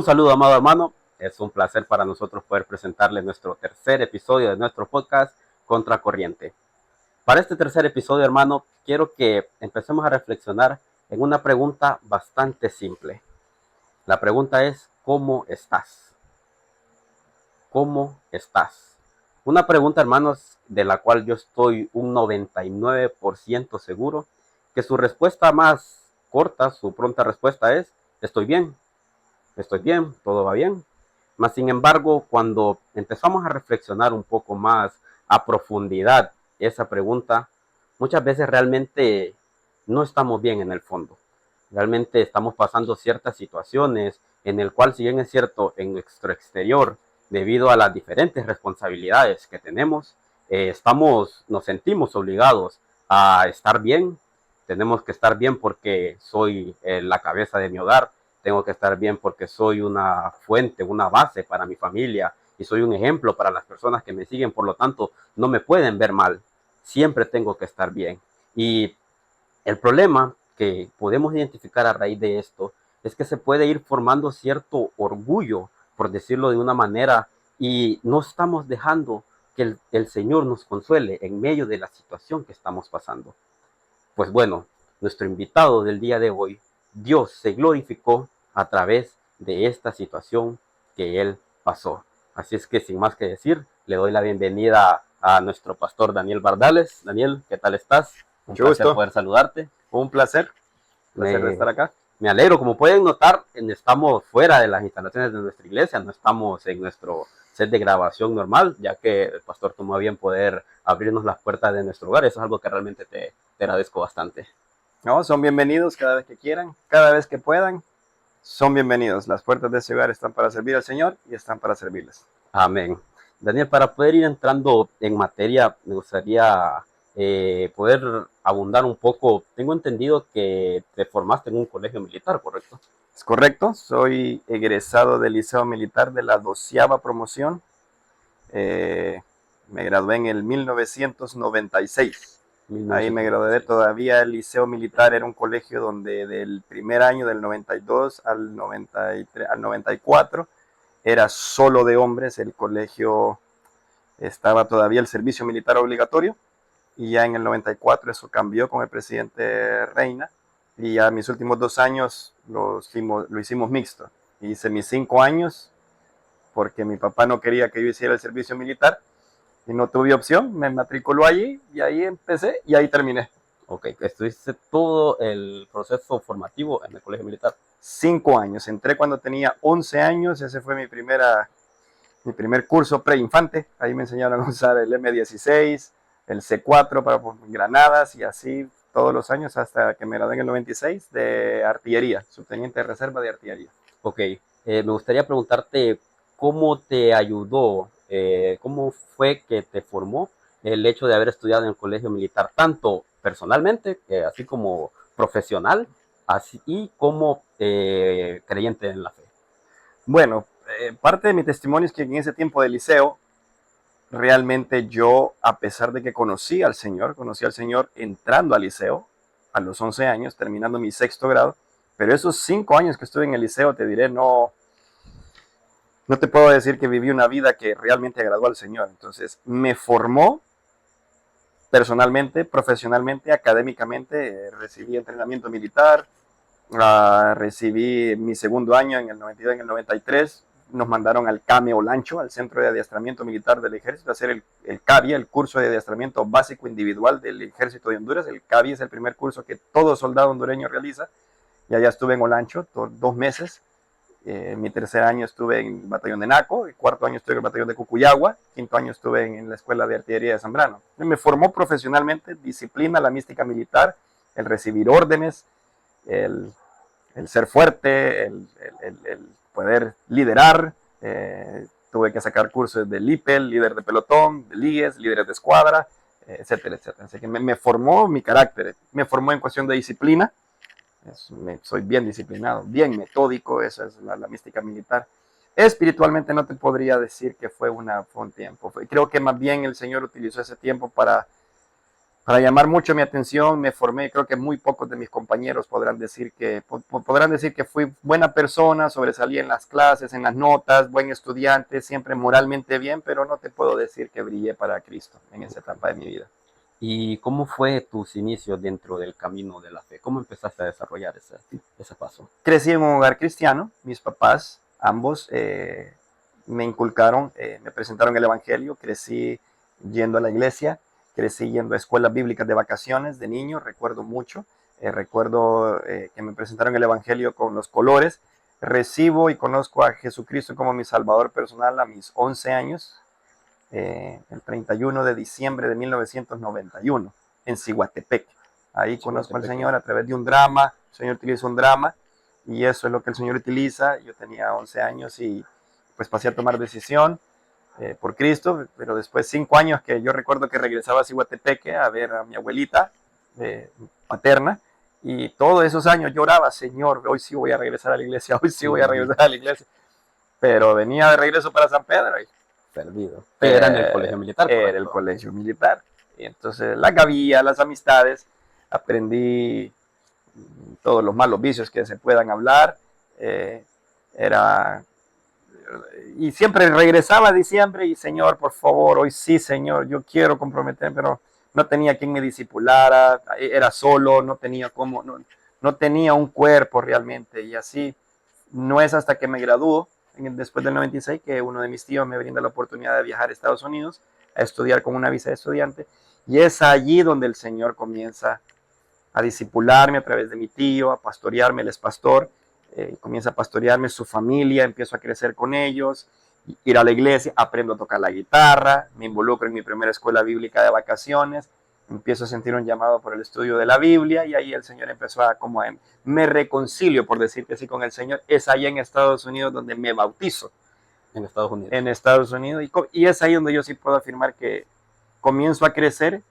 Un saludo, amado hermano. Es un placer para nosotros poder presentarle nuestro tercer episodio de nuestro podcast Contracorriente. Para este tercer episodio, hermano, quiero que empecemos a reflexionar en una pregunta bastante simple. La pregunta es, ¿cómo estás? ¿Cómo estás? Una pregunta, hermanos, de la cual yo estoy un 99% seguro que su respuesta más corta, su pronta respuesta es, estoy bien, todo va bien. Mas, sin embargo, cuando empezamos a reflexionar un poco más a profundidad esa pregunta, muchas veces realmente no estamos bien en el fondo. Realmente estamos pasando ciertas situaciones en el cual, si bien es cierto, en nuestro exterior, debido a las diferentes responsabilidades que tenemos, nos sentimos obligados a estar bien. Tenemos que estar bien porque soy la cabeza de mi hogar, tengo que estar bien porque soy una fuente, una base para mi familia y soy un ejemplo para las personas que me siguen, por lo tanto no me pueden ver mal, siempre tengo que estar bien. Y el problema que podemos identificar a raíz de esto es que se puede ir formando cierto orgullo, por decirlo de una manera, y no estamos dejando que el Señor nos consuele en medio de la situación que estamos pasando. Pues bueno, nuestro invitado del día de hoy, Dios se glorificó a través de esta situación que él pasó. Así es que sin más que decir, le doy la bienvenida a nuestro pastor Daniel Bardales. Daniel, ¿qué tal estás? Un Mucho placer gusto. poder saludarte. Un placer de estar acá. Me alegro, como pueden notar, estamos fuera de las instalaciones de nuestra iglesia, no estamos en nuestro set de grabación normal, ya que el pastor tomó a bien poder abrirnos las puertas de nuestro hogar. Eso es algo que realmente te agradezco bastante. No, son bienvenidos cada vez que quieran, cada vez que puedan, son bienvenidos. Las puertas de ese hogar están para servir al Señor y están para servirles. Amén. Daniel, para poder ir entrando en materia, me gustaría poder abundar un poco. Tengo entendido que te formaste en un colegio militar, ¿correcto? Es correcto, soy egresado del Liceo Militar de la 12ª promoción. Me gradué en el 1996. Ahí me gradué. Todavía el Liceo Militar era un colegio donde del primer año, del 92 al 93, al 94, era solo de hombres. El colegio estaba todavía el servicio militar obligatorio y ya en el 94 eso cambió con el presidente Reina y ya mis últimos 2 años lo hicimos mixto. Hice mis 5 años porque mi papá no quería que yo hiciera el servicio militar y no tuve opción, me matriculó allí y ahí empecé y ahí terminé. Ok, estuviste todo el proceso formativo en el colegio militar. 5 años, entré cuando tenía 11 años, ese fue mi primer curso preinfante, ahí me enseñaron a usar el M16, el C4 para granadas y así todos los años hasta que me gradué en el 96 de artillería, subteniente de reserva de artillería. Ok, me gustaría preguntarte cómo te ayudó, cómo fue que te formó el hecho de haber estudiado en el colegio militar, tanto personalmente, así como profesional, así y como creyente en la fe. Bueno, parte de mi testimonio es que en ese tiempo de liceo, realmente yo, a pesar de que conocí al Señor entrando al liceo a los 11 años, terminando mi 6º grado, pero esos 5 años que estuve en el liceo, te diré, no te puedo decir que viví una vida que realmente agradó al Señor. Entonces, me formó personalmente, profesionalmente, académicamente, recibí entrenamiento militar, recibí mi 2.º año en el 92, en el 93, nos mandaron al CAME Olancho, al Centro de Adiestramiento Militar del Ejército, a hacer el CABI, el curso de adiestramiento básico individual del Ejército de Honduras. El CABI es el primer curso que todo soldado hondureño realiza, y allá estuve en Olancho 2 meses. Mi 3er año estuve en el batallón de Naco, el 4º año estuve en el batallón de Cucuyagua, 5º año estuve en la escuela de artillería de Zambrano. Me formó profesionalmente, disciplina, la mística militar, el recibir órdenes, el ser fuerte, el poder liderar. Tuve que sacar cursos de LIPEL, líder de pelotón, de LIES, líderes de escuadra, etcétera, etcétera. Así que me formó mi carácter, me formó en cuestión de disciplina. Soy bien disciplinado, bien metódico, esa es la mística militar. Espiritualmente no te podría decir que fue un tiempo. Creo que más bien el Señor utilizó ese tiempo para para llamar mucho mi atención, me formé. Creo que muy pocos de mis compañeros podrán decir que fui buena persona, sobresalí en las clases, en las notas, buen estudiante, siempre moralmente bien, pero no te puedo decir que brillé para Cristo en esa etapa de mi vida. ¿Y cómo fue tus inicios dentro del camino de la fe? ¿Cómo empezaste a desarrollar ese paso? Crecí en un hogar cristiano, mis papás, ambos, me inculcaron, me presentaron el Evangelio, crecí yendo a la iglesia, crecí yendo a escuelas bíblicas de vacaciones de niño, recuerdo mucho, recuerdo que me presentaron el Evangelio con los colores. Recibo y conozco a Jesucristo como mi Salvador personal a mis 11 años, el 31 de diciembre de 1991, en Ciguatepec. Ahí conozco al Señor a través de un drama. El Señor utiliza un drama y eso es lo que el Señor utiliza. Yo tenía 11 años y pues pasé a tomar decisión por Cristo, pero después 5 años que yo recuerdo que regresaba a Ciguatepeque a ver a mi abuelita paterna, y todos esos años lloraba: Señor, hoy sí voy a regresar a la iglesia, hoy sí voy a regresar a la iglesia. Pero venía de regreso para San Pedro y perdido. Era en el colegio militar. Era el colegio militar. Y entonces la gavía, las amistades, aprendí todos los malos vicios que se puedan hablar. Y siempre regresaba a diciembre y: Señor, por favor, hoy sí, Señor, yo quiero comprometerme, pero no tenía quien me discipulara, era solo, no tenía cómo, no tenía un cuerpo realmente. Y así no es hasta que me gradúo, después del 96, que uno de mis tíos me brinda la oportunidad de viajar a Estados Unidos a estudiar con una visa de estudiante. Y es allí donde el Señor comienza a discipularme a través de mi tío, a pastorearme. Él es pastor. Comienza a pastorearme su familia, empiezo a crecer con ellos, ir a la iglesia, aprendo a tocar la guitarra, me involucro en mi primera escuela bíblica de vacaciones, empiezo a sentir un llamado por el estudio de la Biblia, y ahí el Señor empezó me reconcilio, por decirte así, con el Señor. Es ahí en Estados Unidos donde me bautizo. En Estados Unidos. En Estados Unidos, y es ahí donde yo sí puedo afirmar que comienzo a crecer,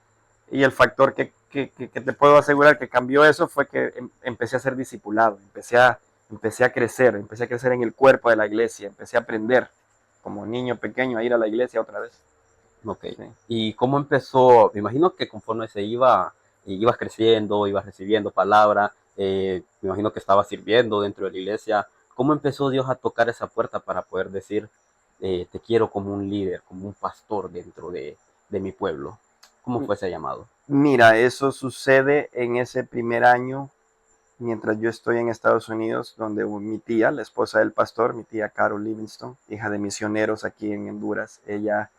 y el factor que te puedo asegurar que cambió eso fue que empecé a ser discipulado, empecé a crecer en el cuerpo de la iglesia, empecé a aprender como niño pequeño a ir a la iglesia otra vez. Ok. Sí. ¿Y cómo empezó? Me imagino que conforme ibas creciendo, ibas recibiendo palabra, me imagino que estabas sirviendo dentro de la iglesia. ¿Cómo empezó Dios a tocar esa puerta para poder decir, te quiero como un líder, como un pastor dentro de mi pueblo? ¿Cómo fue ese llamado? Mira, eso sucede en ese primer año, mientras yo estoy en Estados Unidos, donde mi tía, la esposa del pastor, mi tía Carol Livingston, hija de misioneros aquí en Honduras, ella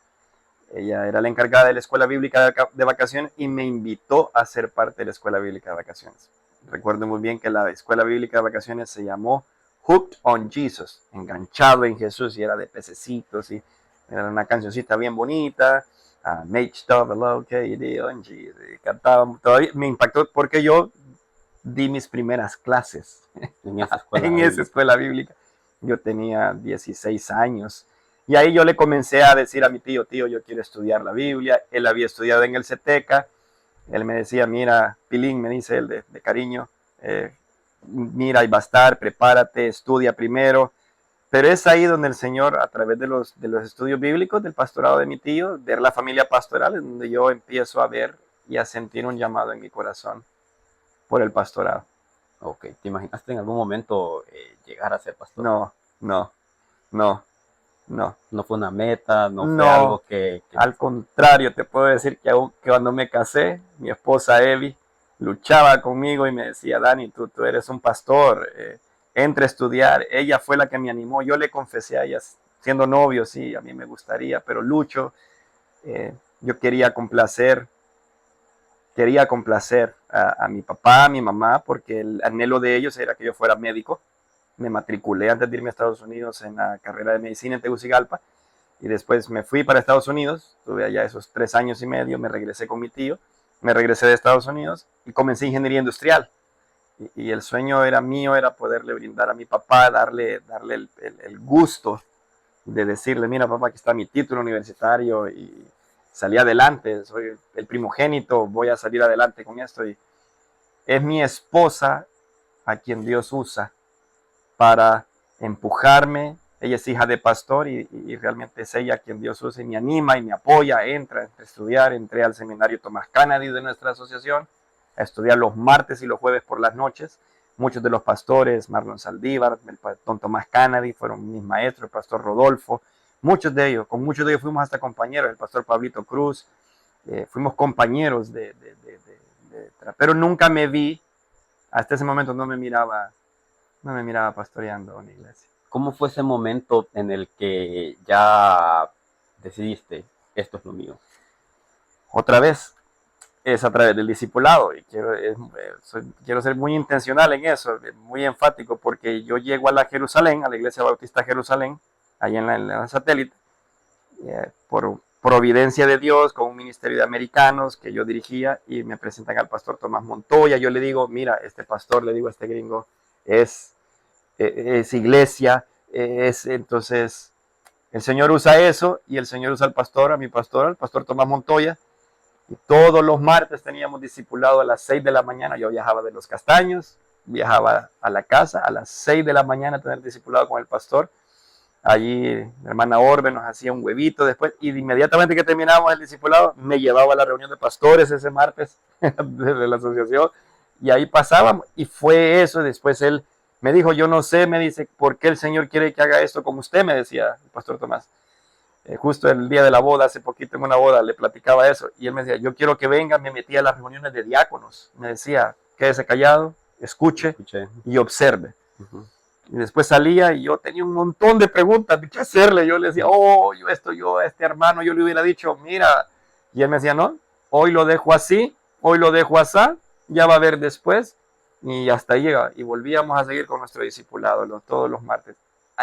era la encargada de la escuela bíblica de vacaciones y me invitó a ser parte de la escuela bíblica de vacaciones. Recuerdo muy bien que la escuela bíblica de vacaciones se llamó Hooked on Jesus, enganchado en Jesús, y era de pececitos, y era una cancioncita bien bonita. Make stuff okay, y cantaba. Todavía me impactó porque yo di mis primeras clases en esa escuela bíblica. Yo tenía 16 años. Y ahí yo le comencé a decir a mi tío: tío, yo quiero estudiar la Biblia. Él había estudiado en el CETECA. Él me decía: mira, Pilín, me dice él de cariño, mira, ahí va a estar, prepárate, estudia primero. Pero es ahí donde el Señor, a través de los estudios bíblicos, del pastorado de mi tío, ver la familia pastoral, es donde yo empiezo a ver y a sentir un llamado en mi corazón por el pastorado. Ok, ¿te imaginaste en algún momento llegar a ser pastor? No. No fue una meta, no fue algo que... Al contrario, te puedo decir que cuando me casé, mi esposa Evi luchaba conmigo y me decía: Dani, tú eres un pastor, entra a estudiar. Ella fue la que me animó. Yo le confesé a ella, siendo novio: sí, a mí me gustaría, pero lucho. Yo quería complacer a mi papá, a mi mamá, porque el anhelo de ellos era que yo fuera médico. Me matriculé antes de irme a Estados Unidos en la carrera de medicina en Tegucigalpa, y después me fui para Estados Unidos. Tuve allá esos 3 años y medio, me regresé con mi tío, me regresé de Estados Unidos y comencé ingeniería industrial. Y el sueño mío era poderle brindar a mi papá, darle el gusto de decirle: mira, papá, aquí está mi título universitario y salí adelante, soy el primogénito, voy a salir adelante con esto. Y es mi esposa a quien Dios usa para empujarme ella es hija de pastor y realmente es ella quien Dios usa y me anima y me apoya, entra a estudiar. Entré al seminario Tomás Kennedy de nuestra asociación a estudiar los martes y los jueves por las noches. Muchos de los pastores, Marlon Saldívar, el don Tomás Kennedy, fueron mis maestros, el pastor Rodolfo, muchos de ellos, con muchos de ellos fuimos hasta compañeros, el pastor Pablito Cruz, fuimos compañeros pero nunca me vi, hasta ese momento no me miraba pastoreando una iglesia. ¿Cómo fue ese momento en el que ya decidiste, esto es lo mío? Otra vez, es a través del discipulado y quiero ser muy intencional en eso, muy enfático, porque yo llego a la Jerusalén, a la Iglesia Bautista Jerusalén, allá en la satélite, por providencia de Dios, con un ministerio de americanos que yo dirigía, y me presentan al pastor Tomás Montoya. Yo le digo, mira, este pastor, le digo a este gringo, es iglesia, entonces el Señor usa eso, y el Señor usa al pastor, a mi pastor, al pastor Tomás Montoya, y todos los martes teníamos discipulado a las 6 de la mañana. Yo viajaba de Los Castaños, viajaba a la casa a las 6 de la mañana a tener discipulado con el pastor. Allí mi hermana Orbe nos hacía un huevito después, y inmediatamente que terminábamos el discipulado me llevaba a la reunión de pastores ese martes de la asociación, y ahí pasábamos, y fue eso. Después él me dijo, yo no sé, me dice, ¿por qué el Señor quiere que haga esto con usted? Me decía el pastor Tomás. Justo el día de la boda, hace poquito en una boda, le platicaba eso, y él me decía, yo quiero que venga. Me metía a las reuniones de diáconos, me decía, quédese callado, escuche y observe. Y después salía y yo tenía un montón de preguntas de qué hacerle. Yo le decía, yo a este hermano, yo le hubiera dicho, mira, y él me decía, no, hoy lo dejo así, hoy lo dejo así, ya va a ver después, y hasta ahí llega. Y volvíamos a seguir con nuestro discipulado todos los martes.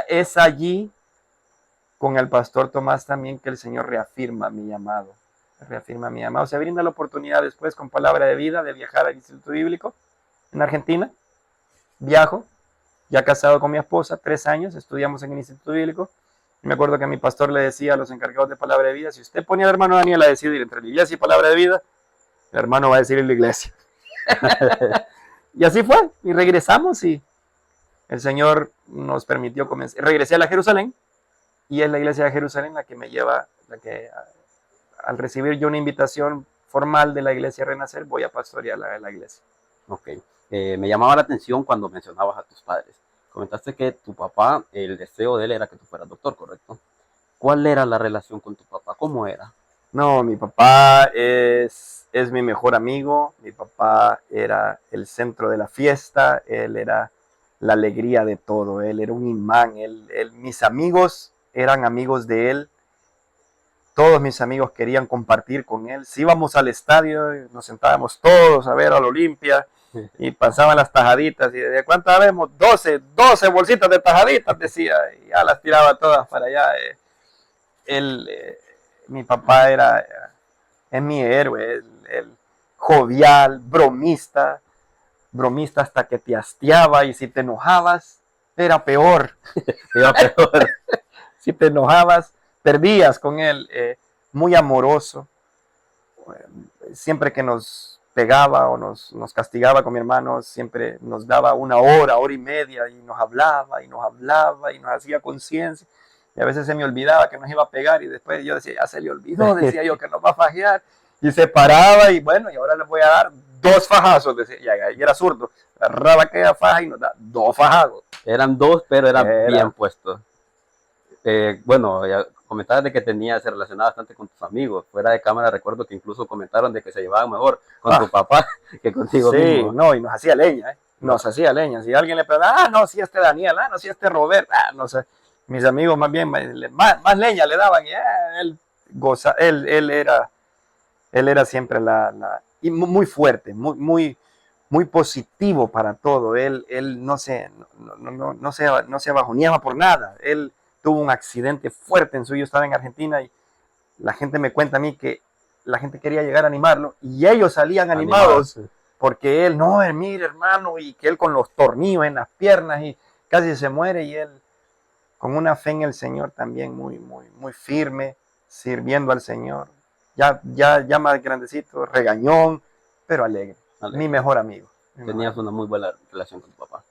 Es allí, con el pastor Tomás también, que el Señor reafirma mi llamado. Se brinda la oportunidad después, con Palabra de Vida, de viajar al Instituto Bíblico en Argentina. Viajo, ya casado con mi esposa, 3 años, estudiamos en el Instituto Bíblico. Y me acuerdo que mi pastor le decía a los encargados de Palabra de Vida, si usted ponía al hermano Daniel a decidir entre la iglesia y Palabra de Vida, el hermano va a decidir en la iglesia. Y así fue, y regresamos, y el Señor nos permitió comenzar. Regresé a la Jerusalén, y es la iglesia de Jerusalén la que me lleva, al recibir yo una invitación formal de la iglesia Renacer, voy a pastorear la iglesia. Ok. Me llamaba la atención cuando mencionabas a tus padres. Comentaste que tu papá, el deseo de él era que tú fueras doctor, ¿correcto? ¿Cuál era la relación con tu papá? ¿Cómo era? No, mi papá es mi mejor amigo. Mi papá era el centro de la fiesta. Él era la alegría de todo. Él era un imán. Mis amigos eran amigos de él. Todos mis amigos querían compartir con él. Si íbamos al estadio, nos sentábamos todos a ver al Olimpia, y pasaban las tajaditas. Y ¿de cuántas vemos? 12 bolsitas de tajaditas, decía. Y ya las tiraba todas para allá. Mi papá es mi héroe. El jovial, bromista hasta que te hastiaba, y si te enojabas, era peor. Si te enojabas, perdías con él. Muy amoroso. Siempre que nos pegaba o nos castigaba con mi hermano, siempre nos daba 1 hora, 1 hora y media, y nos hablaba y nos hacía conciencia. Y a veces se me olvidaba que nos iba a pegar, y después yo decía, ya se le olvidó, decía yo, que nos va a fajear. Y se paraba, y bueno, y ahora les voy a dar 2 fajazos, decía, y era zurdo. Agarraba aquella faja y nos da 2 fajados. Eran 2, pero eran bien puestos. Bueno, ya comentabas de que se relacionaba bastante con tus amigos. Fuera de cámara recuerdo que incluso comentaron de que se llevaban mejor con tu papá que contigo mismo. No, y nos hacía leña, nos hacía leña. Si alguien le preguntaba, no, si este Daniel, no, si este Robert, no sé. Mis amigos más bien, más leña le daban, y él era siempre y muy fuerte, muy positivo para todo. Él no se bajoneaba por nada. Él tuvo un accidente fuerte en yo estaba en Argentina, y la gente me cuenta a mí que la gente quería llegar a animarlo, y ellos salían animados, porque él, no, mire hermano, y que él con los tornillos en las piernas, y casi se muere, y él con una fe en el Señor también muy firme, sirviendo al Señor. Ya más grandecito, regañón, pero alegre. Mi mejor amigo. Tenías una muy buena relación con tu papá.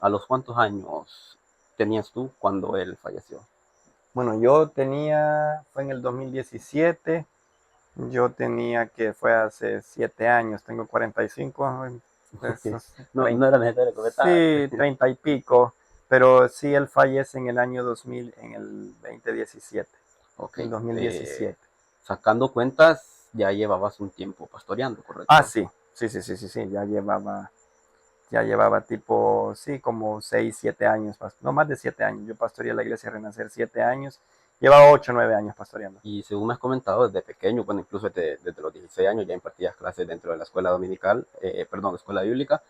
¿A los cuántos años tenías tú cuando él falleció? Bueno, fue en el 2017, yo tenía que fue hace 7 años, tengo 45, esos No, no era necesario comentar. sí, 30 y pico, pero sí, él fallece en el año 2000, en el 2017, Ok. en 2017. Sacando cuentas, ya llevabas un tiempo pastoreando, Ah, ¿correcto? sí, sí, sí, sí, sí, sí, ya llevaba tipo, sí, como 6 7 años, no más de 7 años. Yo pastoreé la iglesia Renacer 7 años, llevaba 8 9 años pastoreando. Y según me has comentado, desde pequeño, bueno, incluso desde los 16 años ya impartías clases dentro de la escuela dominical, perdón, escuela bíblica,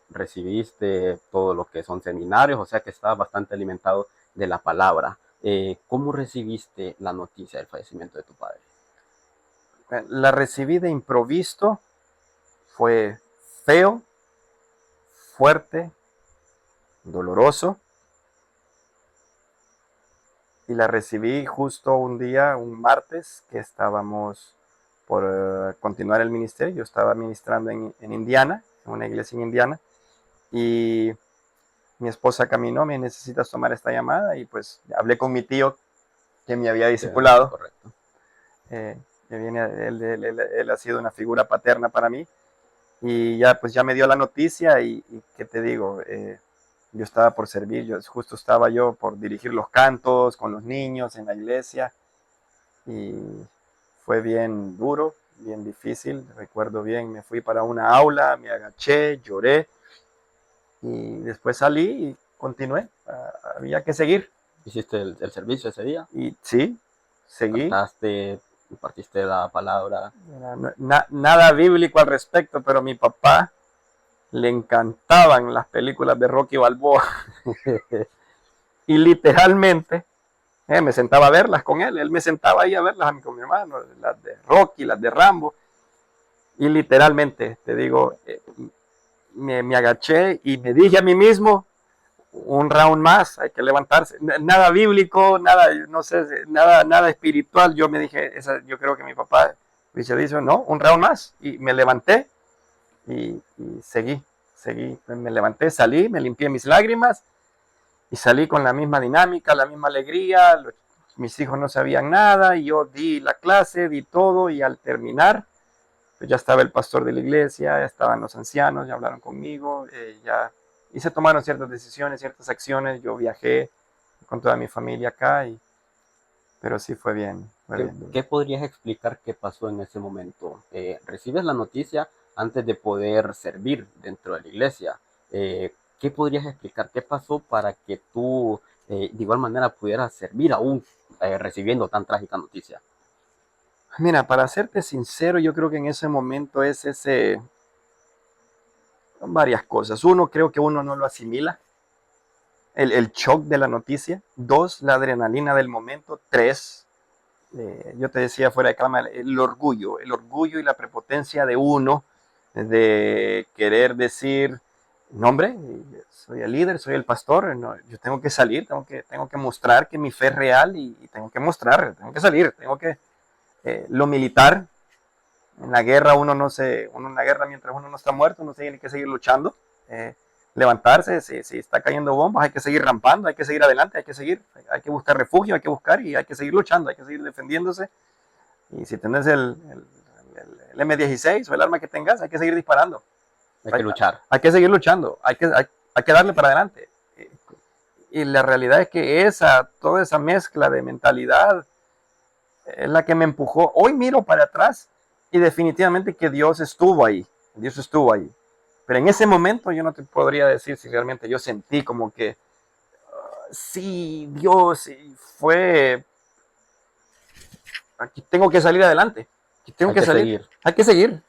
recibiste todo lo que son seminarios, o sea que estabas bastante alimentado de la palabra. ¿Cómo recibiste la noticia del fallecimiento de tu padre? La recibí de improviso, fue feo, fuerte, doloroso, y la recibí justo un día, un martes, que estábamos por continuar el ministerio. Yo estaba ministrando en Indiana, en una iglesia en Indiana, y mi esposa caminó, me necesitas tomar esta llamada, y pues hablé con mi tío que me había discipulado. Correcto. Eh, él ha sido una figura paterna para mí, y ya pues ya me dio la noticia, y qué te digo, yo estaba por servir, justo estaba yo por dirigir los cantos con los niños en la iglesia, y fue bien duro, bien difícil. Recuerdo bien, me fui para una aula, me agaché, lloré, y después salí y continué. Había que seguir. ¿Hiciste el servicio ese día? Y sí, seguí. ¿Cantaste, impartiste la palabra? Nada bíblico al respecto, pero a mi papá le encantaban las películas de Rocky Balboa. Y literalmente me sentaba a verlas con él. Él me sentaba ahí a verlas con mi hermano, las de Rocky, las de Rambo. Y literalmente, te digo, me agaché y me dije a mí mismo, un round más, hay que levantarse. Nada bíblico, nada, no sé, nada espiritual. Yo me dije, yo creo que mi papá hubiese dicho, no, un round más. Y me levanté y seguí. Me levanté, salí, me limpié mis lágrimas y salí con la misma dinámica, la misma alegría. Mis hijos no sabían nada y yo di la clase, di todo, y al terminar, pues ya estaba el pastor de la iglesia, ya estaban los ancianos, ya hablaron conmigo, y se tomaron ciertas decisiones, ciertas acciones. Yo viajé con toda mi familia acá, pero sí fue bien, fue ¿Qué, bien duro. qué podrías explicar qué pasó en ese momento? Recibes la noticia antes de poder servir dentro de la iglesia. ¿Qué podrías explicar? ¿Qué pasó para que tú de igual manera pudieras servir aún recibiendo tan trágica noticia? Mira, para serte sincero, yo creo que en ese momento son varias cosas. Uno, creo que uno no lo asimila, el shock de la noticia. Dos, la adrenalina del momento. Tres, yo te decía fuera de cámara, el orgullo y la prepotencia de uno, de querer decir, no hombre, soy el líder, soy el pastor, no, yo tengo que salir, tengo que mostrar que mi fe es real, y tengo que mostrar, tengo que salir, lo militar. En la guerra uno en la guerra, mientras uno no está muerto, uno tiene que seguir luchando, levantarse. Si está cayendo bombas, hay que seguir rampando, hay que seguir adelante, hay que buscar refugio, hay que buscar, y hay que seguir luchando, hay que seguir defendiéndose. Y si tenés el M16 o el arma que tengas, hay que seguir disparando. Hay que luchar. Hay que seguir luchando, hay que darle para adelante. Y la realidad es que toda esa mezcla de mentalidad es la que me empujó. Hoy miro para atrás y definitivamente que Dios estuvo ahí. Dios estuvo ahí. Pero en ese momento yo no te podría decir si realmente yo sentí como que sí, Dios, fue, aquí tengo que salir adelante. Aquí tengo Hay que que salir. seguir. Hay que seguir.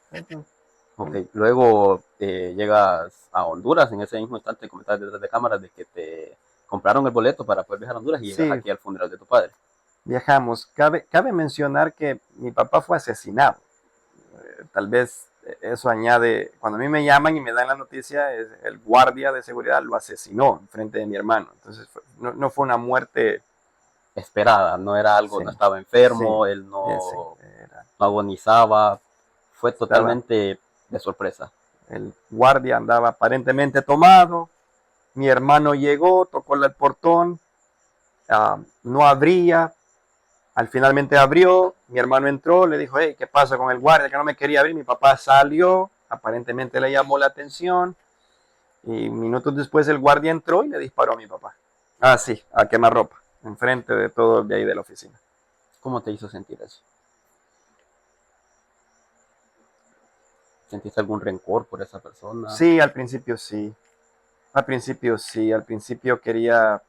Ok, luego llegas a Honduras. En ese mismo instante comentabas detrás de cámaras de que te compraron el boleto para poder viajar a Honduras y llegas Sí, aquí al funeral de tu padre. viajamos. Cabe mencionar que mi papá fue asesinado. Tal vez eso añade, cuando a mí me llaman y me dan la noticia, el guardia de seguridad lo asesinó en frente de mi hermano. Entonces no fue una muerte. Esperada, no era algo, Sí, no estaba sí, enfermo, él sí, no agonizaba, fue estaba, totalmente de sorpresa. el guardia andaba aparentemente tomado, Mi hermano llegó, tocó el portón, no abría, finalmente abrió, mi hermano entró, le dijo, hey, ¿qué pasa con el guardia que no me quería abrir? Mi papá salió, aparentemente le llamó la atención, y minutos después el guardia entró y le disparó a mi papá. Ah, sí, a quemarropa, enfrente de todo de ahí de la oficina. ¿Cómo te hizo sentir eso? ¿Sentiste algún rencor por esa persona? Sí, al principio sí. Al principio sí, al principio quería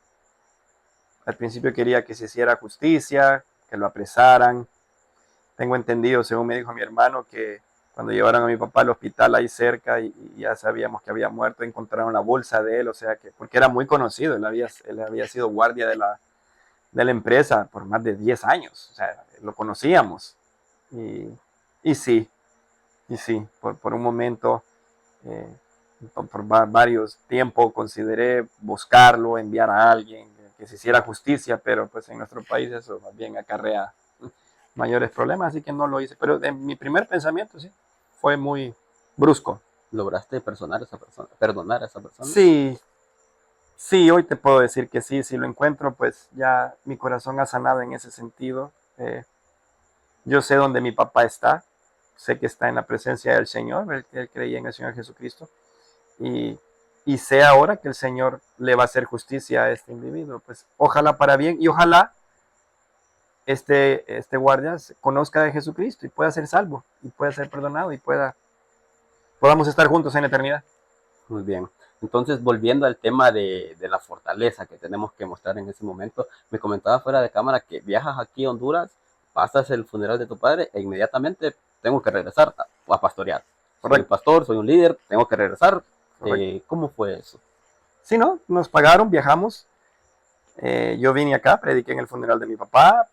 que se hiciera justicia, que lo apresaran. Tengo entendido, según me dijo mi hermano, que cuando llevaron a mi papá al hospital ahí cerca y ya sabíamos que había muerto, encontraron la bolsa de él, o sea que, porque era muy conocido, él había sido guardia de la empresa por más de 10 años, o sea, lo conocíamos. Y sí, por un momento, por varios tiempos consideré buscarlo, enviar a alguien que se hiciera justicia, pero pues en nuestro país eso más bien acarrea mayores problemas, así que no lo hice. Pero en mi primer pensamiento sí, fue muy brusco. ¿Lograste perdonar a esa persona? Sí, sí, hoy te puedo decir que sí, si lo encuentro, pues ya mi corazón ha sanado en ese sentido. Yo sé dónde mi papá está, sé que está en la presencia del Señor, él creía en el Señor Jesucristo, y, y sé ahora que el Señor le va a hacer justicia a este individuo. Pues ojalá para bien, y ojalá este guardia conozca de Jesucristo y pueda ser salvo, y pueda ser perdonado, y podamos estar juntos en la eternidad. Muy bien. Entonces, volviendo al tema de la fortaleza que tenemos que mostrar en ese momento, me comentaba fuera de cámara que viajas aquí a Honduras, pasas el funeral de tu padre e inmediatamente tengo que regresar a pastorear. Soy un pastor, soy un líder, tengo que regresar. ¿Cómo fue eso? Sí, ¿no? Nos pagaron, viajamos. Yo vine acá, prediqué en el funeral de mi papá.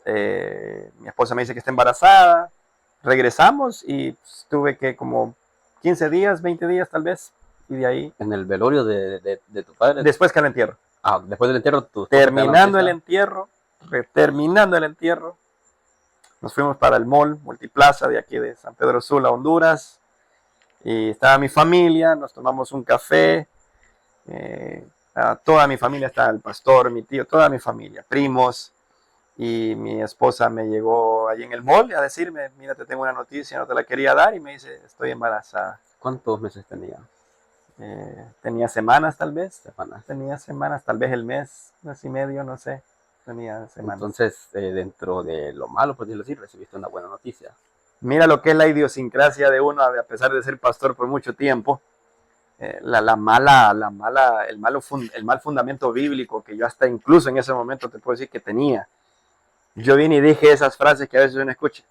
Mi esposa me dice que está embarazada. Regresamos y pues, tuve que como 15 días, 20 días tal vez. Y de ahí. ¿En el velorio de tu padre? Después que el entierro. Después del entierro. Terminando el entierro, nos fuimos para el mall Multiplaza de aquí de San Pedro Sula, Honduras. Y estaba mi familia, nos tomamos un café. Toda mi familia estaba, el pastor, mi tío, toda mi familia, primos. Y mi esposa me llegó allí en el mall a decirme, mira, te tengo una noticia, no te la quería dar. Y me dice, estoy embarazada. ¿Cuántos meses tenía? Tenía semanas tal vez. Tenía semanas, tal vez el mes y medio, no sé. Tenía semanas. Entonces, dentro de lo malo, por decirlo así, recibiste una buena noticia. Mira lo que es la idiosincrasia de uno, a pesar de ser pastor por mucho tiempo. El mal fundamento bíblico que yo hasta incluso en ese momento te puedo decir que tenía. Yo vine y dije esas frases que a veces uno escucha.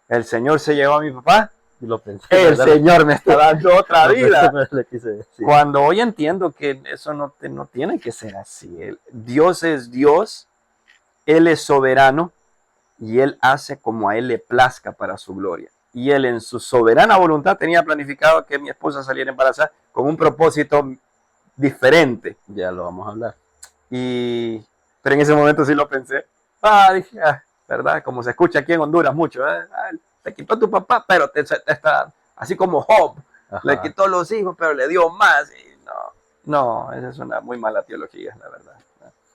El Señor se llevó a mi papá. Y lo pensé, el Señor me está dando otra vida. Quise, sí. Cuando hoy entiendo que eso no tiene que ser así. Dios es Dios, Él es soberano y Él hace como a Él le plazca para su gloria. Y Él en su soberana voluntad tenía planificado que mi esposa saliera embarazada con un propósito diferente. Ya lo vamos a hablar. Pero en ese momento sí lo pensé. Dije, ¿verdad? Como se escucha aquí en Honduras mucho. Te quitó tu papá, pero te está así como Job. Ajá. Le quitó los hijos, pero le dio más. Y no, esa es una muy mala teología, la verdad.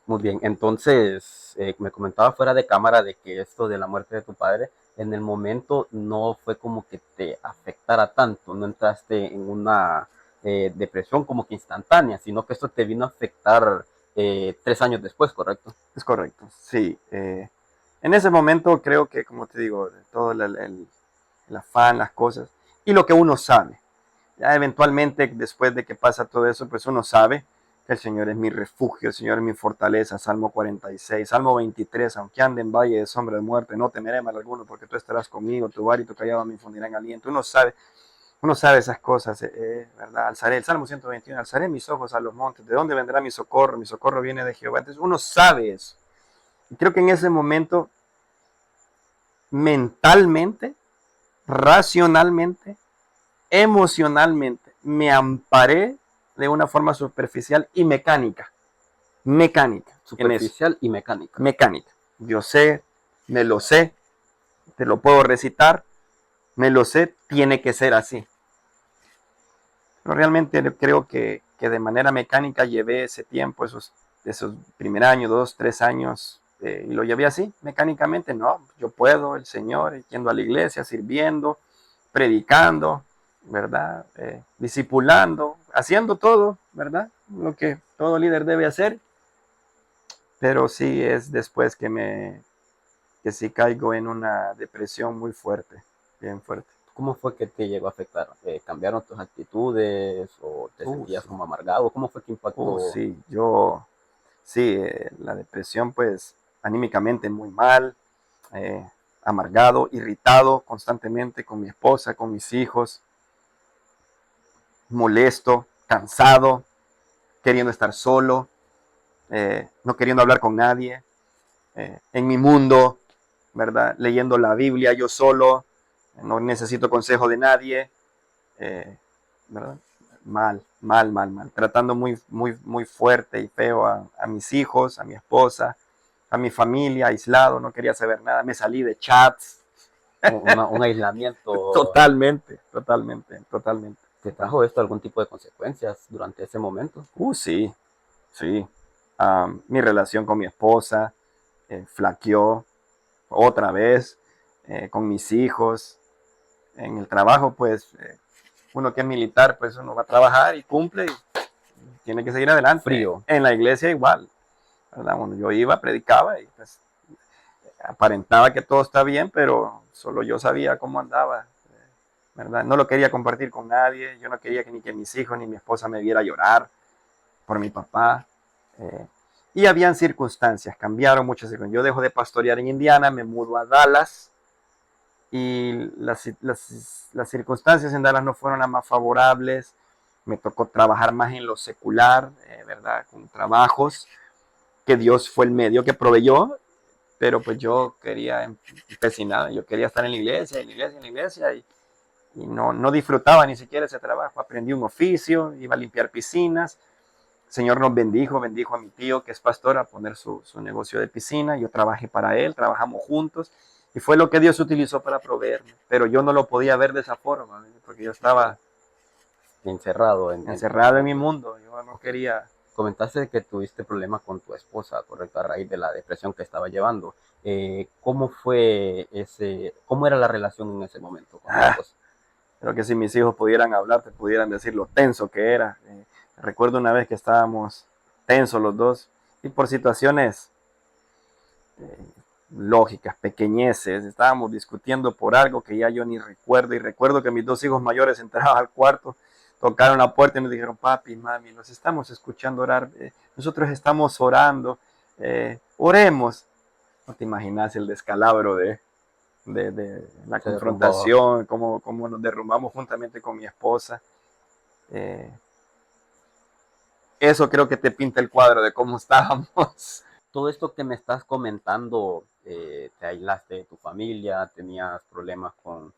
Muy bien, entonces me comentaba fuera de cámara de que esto de la muerte de tu padre, en el momento no fue como que te afectara tanto, no entraste en una depresión como que instantánea, sino que esto te vino a afectar 3 años después, ¿correcto? Es correcto, sí. En ese momento creo que, como te digo, todo el afán, las cosas, y lo que uno sabe. Ya eventualmente, después de que pasa todo eso, pues uno sabe que el Señor es mi refugio, el Señor es mi fortaleza, Salmo 46, Salmo 23, aunque ande en valle de sombra de muerte, no temeré mal alguno, porque tú estarás conmigo, tu vara y tu callado me infundirán aliento. Uno sabe esas cosas, ¿verdad? Alzaré, el Salmo 121, alzaré mis ojos a los montes, ¿de dónde vendrá mi socorro? Mi socorro viene de Jehová. Entonces uno sabe eso. Y creo que en ese momento, mentalmente, racionalmente, emocionalmente, me amparé de una forma superficial y mecánica. Superficial y mecánica. Mecánica. Yo sé, me lo sé, te lo puedo recitar, me lo sé, tiene que ser así. Pero realmente creo que que de manera mecánica llevé ese tiempo, esos primer año, 2, 3 años, y lo llevé así, mecánicamente. No, yo puedo, el Señor, yendo a la iglesia, sirviendo, predicando, ¿verdad? Discipulando, haciendo todo, ¿verdad? Lo que todo líder debe hacer. Pero sí es después que sí caigo en una depresión muy fuerte, bien fuerte. ¿Cómo fue que te llegó a afectar? ¿Cambiaron tus actitudes o te sentías Sí. como amargado? ¿Cómo fue que impactó? Sí, sí, la depresión, pues, anímicamente muy mal, eh, amargado, irritado constantemente con mi esposa, con mis hijos, molesto, cansado, queriendo estar solo, no queriendo hablar con nadie, en mi mundo, ¿verdad? Leyendo la Biblia yo solo, no necesito consejo de nadie, ¿verdad? Mal, mal, mal, mal, tratando muy, muy, muy fuerte y feo a mis hijos, a mi esposa, a mi familia, aislado, no quería saber nada, me salí de chats. Un aislamiento. Totalmente, totalmente, totalmente, ¿Te trajo totalmente. esto algún tipo de consecuencias durante ese momento? Sí, sí. Mi relación con mi esposa flaqueó otra vez, con mis hijos, en el trabajo, pues uno que es militar, pues uno va a trabajar y cumple y tiene que seguir adelante. Frío. En la iglesia igual, ¿verdad? Bueno, yo iba, predicaba y pues aparentaba que todo está bien, pero solo yo sabía cómo andaba, ¿verdad? No lo quería compartir con nadie, yo no quería que ni que mis hijos ni mi esposa me viera llorar por mi papá. eh, y habían circunstancias, cambiaron muchas circunstancias. Yo dejo de pastorear en Indiana, me mudo a Dallas y las circunstancias en Dallas no fueron las más favorables. Me tocó trabajar más en lo secular, ¿verdad? Con trabajos que Dios fue el medio que proveyó, pero pues yo quería empecinado, yo quería estar en la iglesia, en la iglesia, en la iglesia, y no disfrutaba ni siquiera ese trabajo. Aprendí un oficio, iba a limpiar piscinas. El Señor nos bendijo a mi tío, que es pastor, a poner su negocio de piscina. Yo trabajé para él, trabajamos juntos, y fue lo que Dios utilizó para proveerme. Pero yo no lo podía ver de esa forma, porque yo estaba Encerrado en tu encerrado en mi mundo. mundo, yo no quería. Comentaste que tuviste problemas con tu esposa, correcto, a raíz de la depresión que estaba llevando. ¿Cómo fue cómo era la relación en ese momento con tu esposa? Creo que si mis hijos pudieran hablar, te pudieran decir lo tenso que era. Recuerdo una vez que estábamos tensos los dos y por situaciones eh, lógicas, pequeñeces, estábamos discutiendo por algo que ya yo ni recuerdo, y recuerdo que mis dos hijos mayores entraban al cuarto, tocaron la puerta y nos dijeron: papi, mami, los estamos escuchando orar, nosotros estamos orando, oremos. No te imaginas el descalabro de la Se derrumbó. confrontación, cómo nos derrumbamos juntamente con mi esposa. Eh, Eso creo que te pinta el cuadro de cómo estábamos. Todo esto que me estás comentando, te aislaste de tu familia, tenías problemas con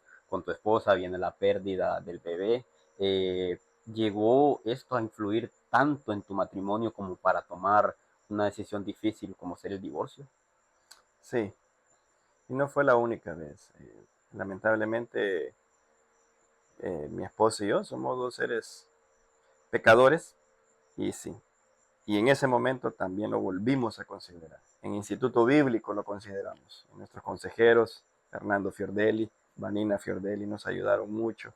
tu esposa, viene la pérdida del bebé. ¿Llegó esto a influir tanto en tu matrimonio como para tomar una decisión difícil como ser el divorcio? Sí, y no fue la única vez. Lamentablemente, mi esposa y yo somos dos seres pecadores, y sí. Y en ese momento también lo volvimos a considerar. En Instituto Bíblico lo consideramos. Nuestros consejeros, Fernando Fiordelli, Vanina Fiordelli, nos ayudaron mucho.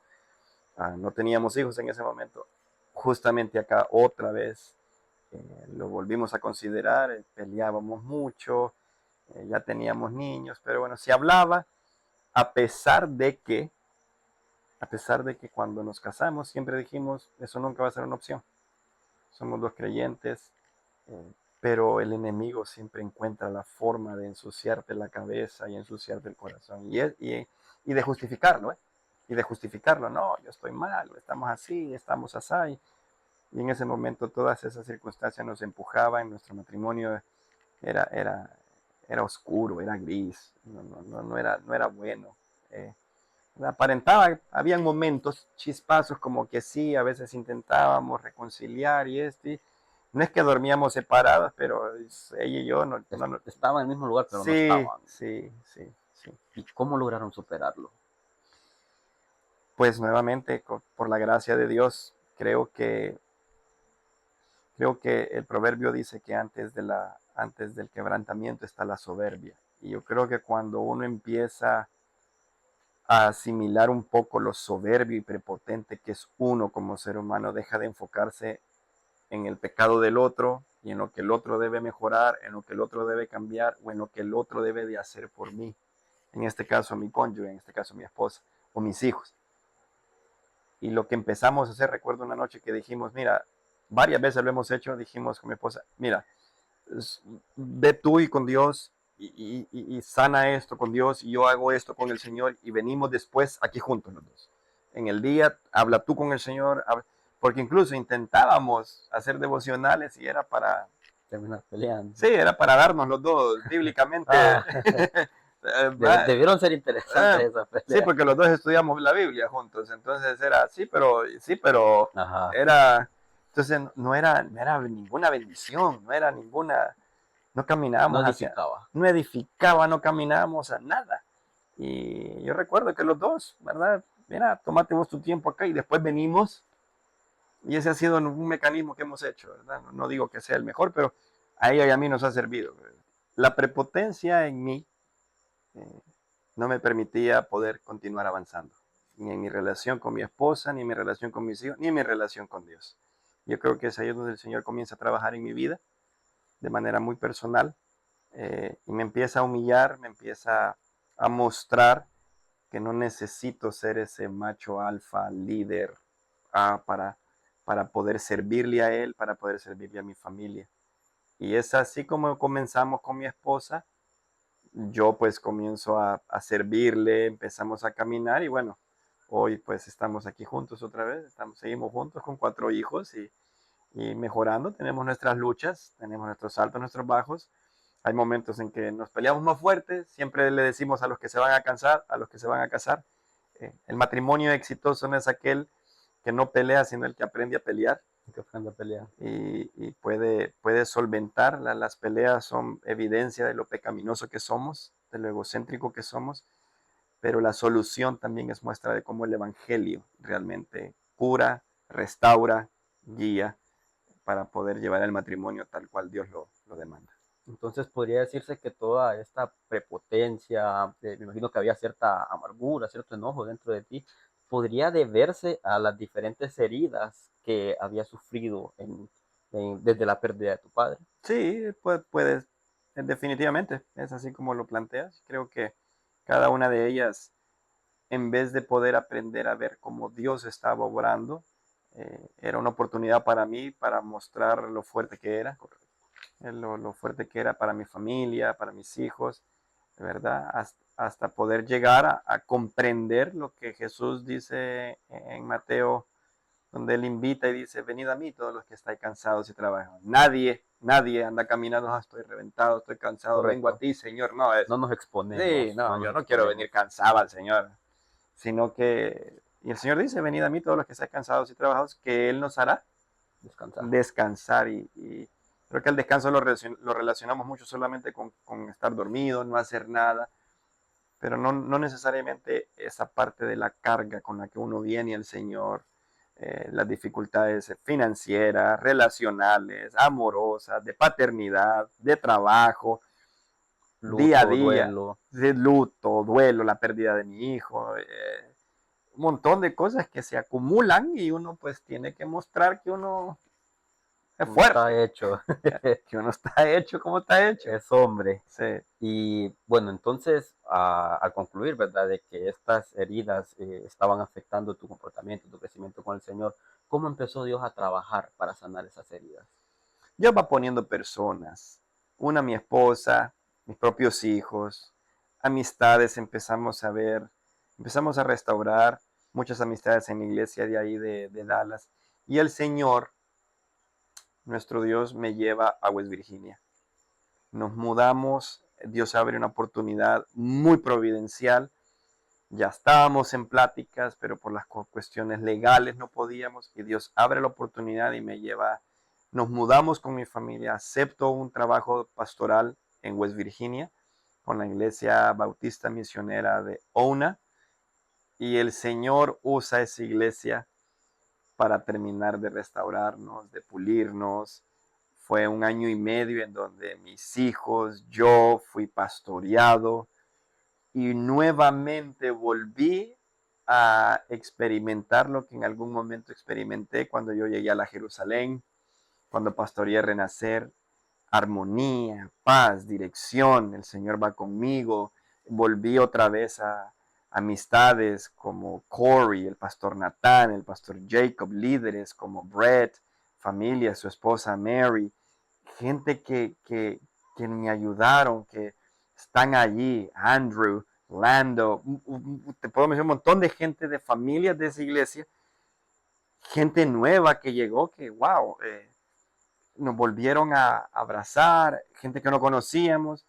No teníamos hijos en ese momento. Justamente acá otra vez lo volvimos a considerar, peleábamos mucho, ya teníamos niños, pero bueno, se hablaba, a pesar de que, a pesar de que cuando nos casamos siempre dijimos: eso nunca va a ser una opción. Somos dos creyentes, eh, pero el enemigo siempre encuentra la forma de ensuciarte la cabeza y ensuciarte el corazón, y de justificarlo, ¿eh? Y de justificarlo: no, yo estoy mal, estamos así, estamos así. Y en ese momento todas esas circunstancias nos empujaban, nuestro matrimonio era, era, era oscuro, era gris, no era bueno. Eh, Aparentaba, habían momentos, chispazos, como que sí, a veces intentábamos reconciliar y no es que dormíamos separadas, pero ella y yo Estaban en el mismo lugar, pero no sí, estaban. sí, sí, sí. ¿Y cómo lograron superarlo? Pues nuevamente, por la gracia de Dios, creo que Creo que el proverbio dice que antes del quebrantamiento está la soberbia. Y yo creo que cuando uno empieza a asimilar un poco lo soberbio y prepotente que es uno como ser humano, deja de enfocarse en el pecado del otro y en lo que el otro debe mejorar, en lo que el otro debe cambiar o en lo que el otro debe de hacer por mí. En este caso mi cónyuge, en este caso mi esposa o mis hijos. Y lo que empezamos a hacer, recuerdo una noche que dijimos, mira, varias veces lo hemos hecho, dijimos con mi esposa, mira, ve tú y con Dios y sana esto con Dios y yo hago esto con el Señor y venimos después aquí juntos los dos. En el día, habla tú con el Señor, porque incluso intentábamos hacer devocionales y era para... Terminar peleando. Sí, era para darnos los dos, bíblicamente. Debieron ser interesantes esas peleas. Sí, porque los dos estudiamos la Biblia juntos, entonces era, sí, pero Ajá. era, entonces no era ninguna bendición, no era ninguna, no caminábamos No edificaba. no edificaba, no caminábamos a nada. Y yo recuerdo que los dos, ¿verdad? Mira, tómate vos tu tiempo acá y después venimos. Y ese ha sido un mecanismo que hemos hecho, ¿verdad? No digo que sea el mejor, pero a ella y a mí nos ha servido. La prepotencia en mí no me permitía poder continuar avanzando, ni en mi relación con mi esposa, ni en mi relación con mis hijos, ni en mi relación con Dios. Yo creo que es ahí donde el Señor comienza a trabajar en mi vida de manera muy personal y me empieza a humillar, me empieza a mostrar que no necesito ser ese macho alfa líder para poder servirle a Él, para poder servirle a mi familia. Y es así como comenzamos con mi esposa. Yo pues comienzo a servirle, empezamos a caminar y bueno, hoy pues estamos aquí juntos otra vez, seguimos juntos con 4 hijos y mejorando, tenemos nuestras luchas, tenemos nuestros altos, nuestros bajos. Hay momentos en que nos peleamos más fuerte, siempre le decimos a los que se van a cansar, a los que se van a casar, el matrimonio exitoso no es aquel que no pelea, sino el que aprende a pelear. Que aprende a pelear. Y puede solventar. Las peleas son evidencia de lo pecaminoso que somos, de lo egocéntrico que somos, pero la solución también es muestra de cómo el Evangelio realmente cura, restaura, guía para poder llevar el matrimonio tal cual Dios lo demanda. Entonces podría decirse que toda esta prepotencia, me imagino que había cierta amargura, cierto enojo dentro de ti, podría deberse a las diferentes heridas que había sufrido desde la pérdida de tu padre. Sí, puedes, definitivamente, es así como lo planteas. Creo que cada una de ellas, en vez de poder aprender a ver cómo Dios estaba obrando, era una oportunidad para mí para mostrar lo fuerte que era, lo fuerte que era para mi familia, para mis hijos, de verdad, hasta poder llegar a comprender lo que Jesús dice en Mateo, donde Él invita y dice, venid a mí todos los que estáis cansados y trabajan. Nadie anda caminando, estoy reventado, estoy cansado, Correcto. vengo a ti, Señor. No, No nos exponemos. sí, no, yo no quiero venir cansado al Señor, sino que, y el Señor dice, venid a mí todos los que estáis cansados y trabajados, que Él nos hará descansar y creo que el descanso lo relacionamos mucho solamente con estar dormido, no hacer nada, pero no necesariamente esa parte de la carga con la que uno viene al Señor, las dificultades financieras, relacionales, amorosas, de paternidad, de trabajo, luto, día a día, duelo. de luto, duelo, la pérdida de mi hijo, un montón de cosas que se acumulan y uno pues tiene que mostrar que uno es fuerte. Está hecho. Que uno está hecho como está hecho. Es hombre. Sí. Y bueno, entonces, al concluir, ¿verdad?, de que estas heridas estaban afectando tu comportamiento, tu crecimiento con el Señor, ¿cómo empezó Dios a trabajar para sanar esas heridas? Dios va poniendo personas, una mi esposa, mis propios hijos, amistades empezamos a ver, empezamos a restaurar muchas amistades en la iglesia de ahí de Dallas. Y el Señor, nuestro Dios, me lleva a West Virginia. Nos mudamos, Dios abre una oportunidad muy providencial. Ya estábamos en pláticas, pero por las cuestiones legales no podíamos. Y Dios abre la oportunidad y me lleva. Nos mudamos con mi familia. Acepto un trabajo pastoral en West Virginia con la iglesia bautista misionera de Ona. Y el Señor usa esa iglesia para terminar de restaurarnos, de pulirnos, Fue un año y medio en donde mis hijos, yo fui pastoreado y nuevamente volví a experimentar lo que en algún momento experimenté cuando yo llegué a la Jerusalén, cuando pastoreé Renacer: armonía, paz, dirección. El Señor va conmigo. Volví otra vez a amistades como Corey, el pastor Natán, el pastor Jacob, líderes como Brett, familia, su esposa Mary, gente que me ayudaron, que están allí, Andrew, Lando, te puedo mencionar un montón de gente, de familias de esa iglesia, gente nueva que llegó, que wow, nos volvieron a abrazar, gente que no conocíamos.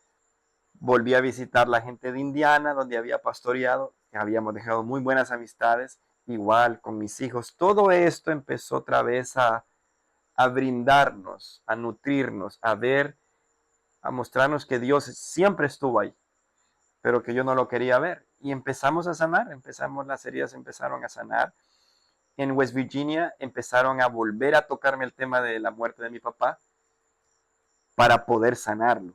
Volví a visitar la gente de Indiana, donde había pastoreado, que habíamos dejado muy buenas amistades, igual con mis hijos. Todo esto empezó otra vez a brindarnos, a nutrirnos, a ver, a mostrarnos que Dios siempre estuvo ahí, pero que yo no lo quería ver. Y empezamos a sanar, las heridas empezaron a sanar. En West Virginia empezaron a volver a tocarme el tema de la muerte de mi papá para poder sanarlo.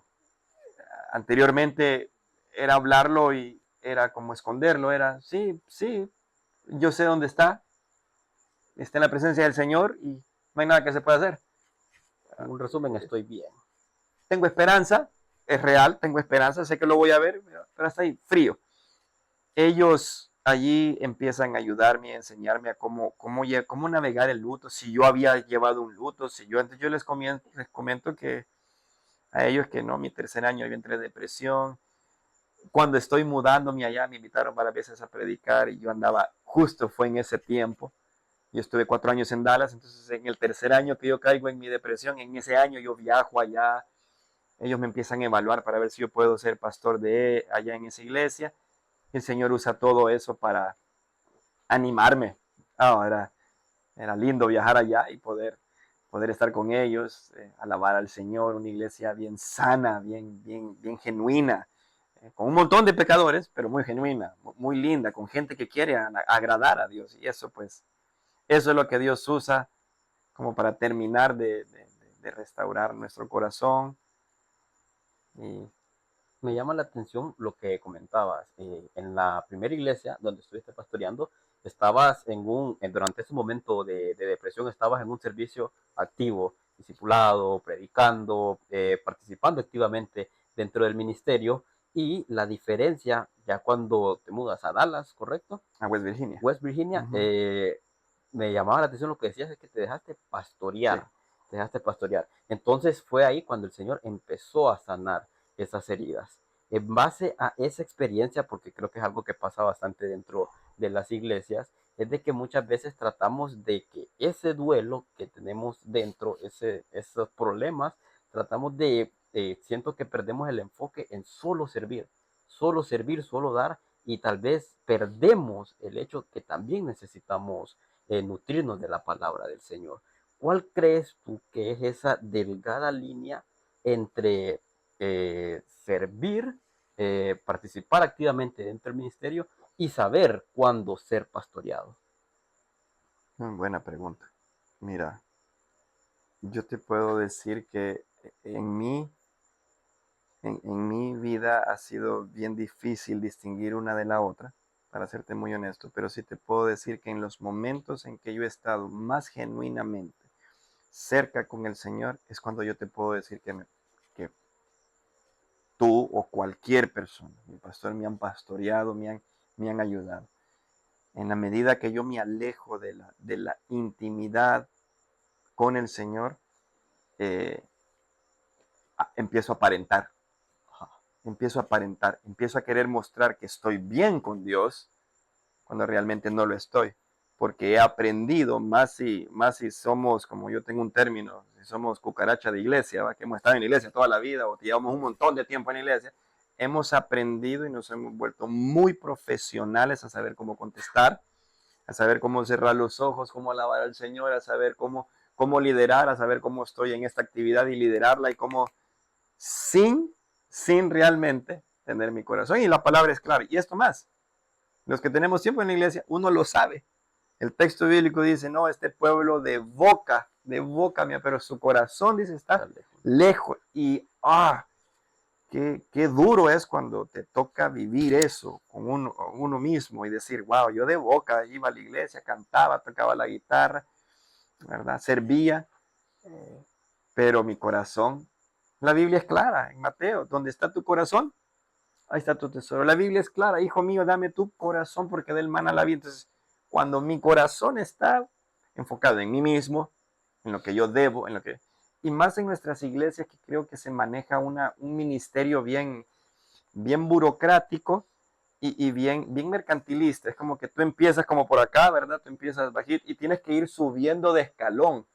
Anteriormente era hablarlo y era como esconderlo, era, sí, yo sé dónde está en la presencia del Señor y no hay nada que se pueda hacer. En un resumen, estoy bien. Tengo esperanza, es real, tengo esperanza, sé que lo voy a ver, pero hasta ahí, frío. Ellos allí empiezan a ayudarme, a enseñarme a cómo navegar el luto, si yo había llevado un luto, entonces yo les comento que a ellos que no, mi tercer año yo entré en depresión. Cuando estoy mudándome allá, me invitaron varias veces a predicar y yo andaba, justo fue en ese tiempo. Yo estuve 4 años en Dallas, entonces en el tercer año que yo caigo en mi depresión, en ese año yo viajo allá. Ellos me empiezan a evaluar para ver si yo puedo ser pastor de allá en esa iglesia. El Señor usa todo eso para animarme. Era lindo viajar allá y poder estar con ellos, alabar al Señor, una iglesia bien sana, bien genuina, con un montón de pecadores, pero muy genuina, muy linda, con gente que quiere agradar a Dios. Y eso es lo que Dios usa como para terminar de restaurar nuestro corazón. Y Me llama la atención lo que comentabas. En la primera iglesia donde estuviste pastoreando, estabas durante ese momento de depresión, estabas en un servicio activo, discipulado, predicando, participando activamente dentro del ministerio. Y la diferencia, ya cuando te mudas a Dallas, ¿correcto? a West Virginia. West Virginia, me llamaba la atención lo que decías, es que te dejaste pastorear. Sí. Te dejaste pastorear. Entonces fue ahí cuando el Señor empezó a sanar esas heridas. En base a esa experiencia, porque creo que es algo que pasa bastante dentro de las iglesias, es de que muchas veces tratamos de que ese duelo que tenemos dentro, esos problemas, tratamos siento que perdemos el enfoque en solo servir, solo dar, y tal vez perdemos el hecho que también necesitamos nutrirnos de la palabra del Señor. ¿Cuál crees tú que es esa delgada línea entre servir, participar activamente dentro del ministerio y saber cuándo ser pastoreado? Buena pregunta. Mira, yo te puedo decir que en mi vida ha sido bien difícil distinguir una de la otra, para serte muy honesto, pero sí te puedo decir que en los momentos en que yo he estado más genuinamente cerca con el Señor, es cuando yo te puedo decir que tú o cualquier persona, mi pastor, me han pastoreado, me han ayudado. En la medida que yo me alejo de la intimidad con el Señor, empiezo a aparentar. Empiezo a querer mostrar que estoy bien con Dios cuando realmente no lo estoy. Porque he aprendido, más si somos, como yo tengo un término, si somos cucaracha de iglesia, ¿va? Que hemos estado en la iglesia toda la vida o llevamos un montón de tiempo en la iglesia, hemos aprendido y nos hemos vuelto muy profesionales a saber cómo contestar, a saber cómo cerrar los ojos, cómo alabar al Señor, a saber cómo liderar, a saber cómo estoy en esta actividad y liderarla y cómo sin realmente tener mi corazón. Y la palabra es clara. Y esto más, los que tenemos tiempo en la iglesia, uno lo sabe. El texto bíblico dice, no, este pueblo de boca de boca mía, pero su corazón, dice, está Está lejos. lejos. Y, qué duro es cuando te toca vivir eso con uno mismo y decir, wow, yo de boca iba a la iglesia, cantaba, tocaba la guitarra, ¿verdad? Servía, pero mi corazón, la Biblia es clara en Mateo, donde está tu corazón, ahí está tu tesoro. La Biblia es clara, hijo mío, dame tu corazón porque de él mana la vida. Entonces, cuando mi corazón está enfocado en mí mismo, en lo que yo debo, y más en nuestras iglesias que creo que se maneja un ministerio bien burocrático y bien mercantilista. Es como que tú empiezas como por acá, ¿verdad? Tú empiezas bajito y tienes que ir subiendo de escalón.